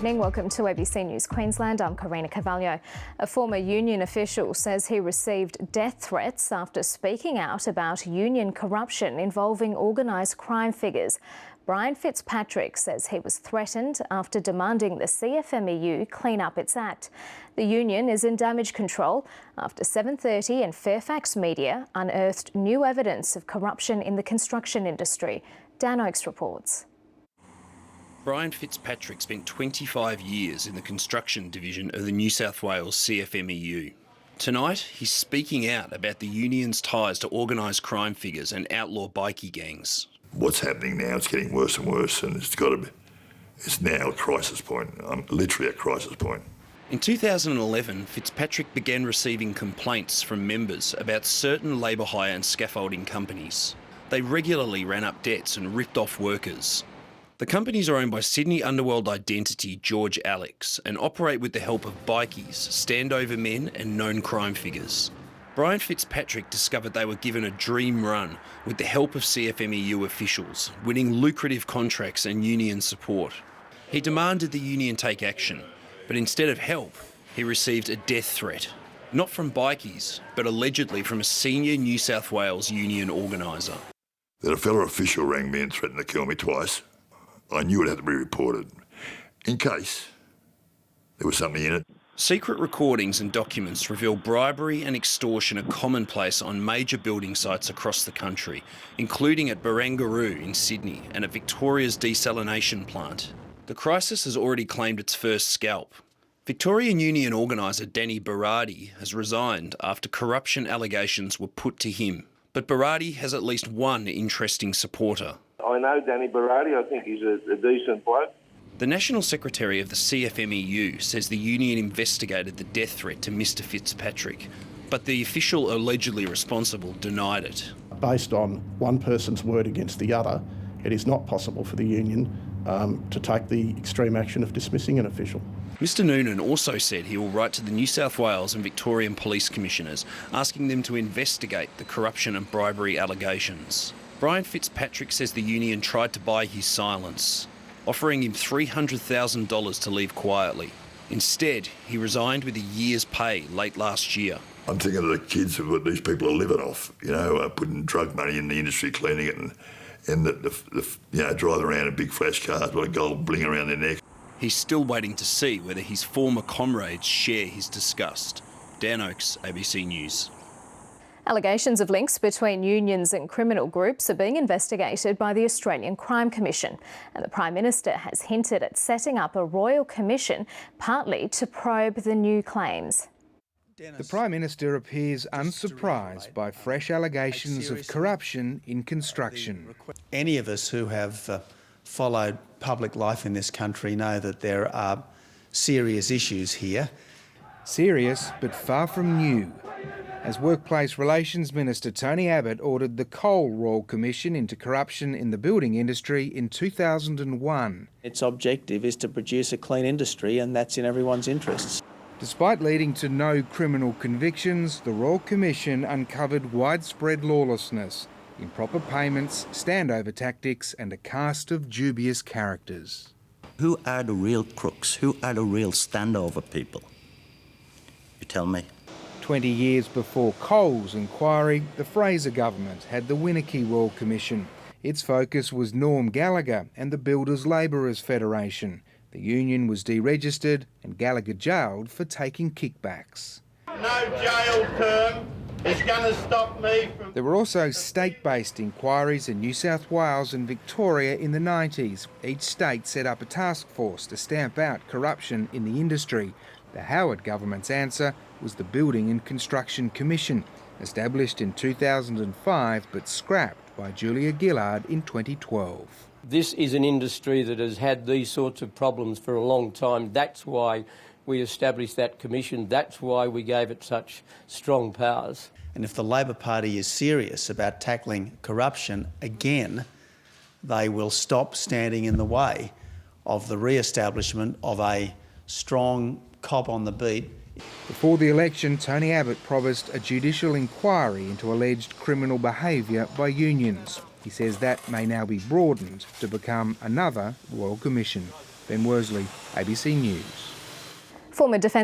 evening. Welcome to ABC News Queensland. I'm Karina Carvalho. A former union official says he received death threats after speaking out about union corruption involving organised crime figures. Brian Fitzpatrick says he was threatened after demanding the CFMEU clean up its act. The union is in damage control after 7:30 and Fairfax Media unearthed new evidence of corruption in the construction industry. Dan Oakes reports. Brian Fitzpatrick spent 25 years in the construction division of the New South Wales CFMEU. Tonight, he's speaking out about the union's ties to organised crime figures and outlaw bikie gangs. What's happening now, it's getting worse and worse, and it's now a crisis point, literally a crisis point. In 2011, Fitzpatrick began receiving complaints from members about certain labour hire and scaffolding companies. They regularly ran up debts and ripped off workers. The companies are owned by Sydney underworld identity George Alex and operate with the help of bikies, standover men and known crime figures. Brian Fitzpatrick discovered they were given a dream run with the help of CFMEU officials, winning lucrative contracts and union support. He demanded the union take action, but instead of help, he received a death threat. Not from bikies, but allegedly from a senior New South Wales union organiser. That a fellow official rang me and threatened to kill me twice. I knew it had to be reported, in case there was something in it. Secret recordings and documents reveal bribery and extortion are commonplace on major building sites across the country, including at Barangaroo in Sydney and at Victoria's desalination plant. The crisis has already claimed its first scalp. Victorian union organiser Danny Berardi has resigned after corruption allegations were put to him. But Berardi has at least one interesting supporter. I know Danny Berardi. I think he's a decent bloke. The National Secretary of the CFMEU says the union investigated the death threat to Mr Fitzpatrick, but the official allegedly responsible denied it. Based on one person's word against the other, it is not possible for the union to take the extreme action of dismissing an official. Mr Noonan also said he will write to the New South Wales and Victorian Police Commissioners, asking them to investigate the corruption and bribery allegations. Brian Fitzpatrick says the union tried to buy his silence, offering him $300,000 to leave quietly. Instead, he resigned with a year's pay late last year. I'm thinking of the kids of what these people are living off, putting drug money in the industry, cleaning it, and driving around in big flash cars with a gold bling around their neck. He's still waiting to see whether his former comrades share his disgust. Dan Oakes, ABC News. Allegations of links between unions and criminal groups are being investigated by the Australian Crime Commission, and the Prime Minister has hinted at setting up a royal commission partly to probe the new claims. The Prime Minister appears unsurprised by fresh allegations of corruption in construction. Any of us who have followed public life in this country know that there are serious issues here. Serious, but far from new, as Workplace Relations Minister Tony Abbott ordered the Coal Royal Commission into corruption in the building industry in 2001. Its objective is to produce a clean industry, and that's in everyone's interests. Despite leading to no criminal convictions, the Royal Commission uncovered widespread lawlessness, improper payments, standover tactics and a cast of dubious characters. Who are the real crooks? Who are the real standover people? You tell me. 20 years before Coal's inquiry, the Fraser government had the Winnicky Royal Commission. Its focus was Norm Gallagher and the Builders Labourers Federation. The union was deregistered and Gallagher jailed for taking kickbacks. No jail term is going to stop me from... There were also state-based inquiries in New South Wales and Victoria in the 90s. Each state set up a task force to stamp out corruption in the industry. The Howard government's answer was the Building and Construction Commission, established in 2005 but scrapped by Julia Gillard in 2012. This is an industry that has had these sorts of problems for a long time. That's why we established that commission. That's why we gave it such strong powers. And if the Labor Party is serious about tackling corruption, again, they will stop standing in the way of the re-establishment of a strong cop on the beat. Before the election, Tony Abbott promised a judicial inquiry into alleged criminal behaviour by unions. He says that may now be broadened to become another Royal Commission. Ben Worsley, ABC News. Former Defence